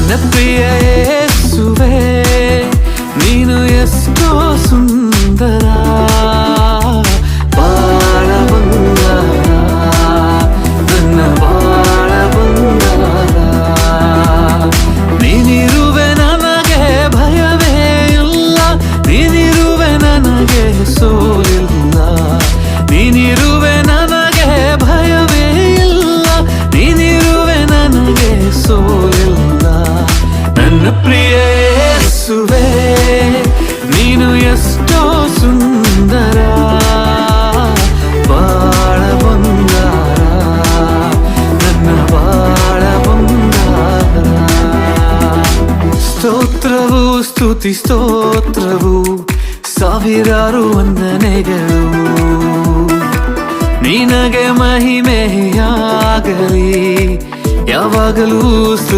ನನ್ನ ಪ್ರಿಯ ಯೇಸುವೇ, ನೀನು ಎಷ್ಟೋ ಸುಂದರ, ಬಾಳ ಬಂಗಾರ, ನನ್ನ ಬಾಳ ಬಂಗಾರ. ನೀನಿರುವೆ ನನಗೆ ಭಯವೇ ಇಲ್ಲ, ನೀನಿರುವೆ ನನಗೆ ಸೋಲಿಲ್ಲ, ನೀನಿರುವೆ ನನಗೆ ಭಯವೇ ಇಲ್ಲ, ನೀನಿರುವೆ ನನಗೆ ಸೋಲಿಲ್ಲ. ನನ್ನ ಪ್ರಿಯ ಯೇಸುವೇ, ನೀನು ಎಷ್ಟೋ ಸುಂದರ, ಬಾಳ ಬಂಗಾರ, ನನ್ನ ಬಾಳ ಬಂಗಾರ. ಸ್ತೋತ್ರವು ಸ್ತುತಿ ಸ್ತೋತ್ರವು, ಸಾವಿರಾರು ವಂದನೆಗಳು ನಿನಗೆ ಮಹಿಮೆಯಾಗಲಿ, ಯಾವಾಗಲೂ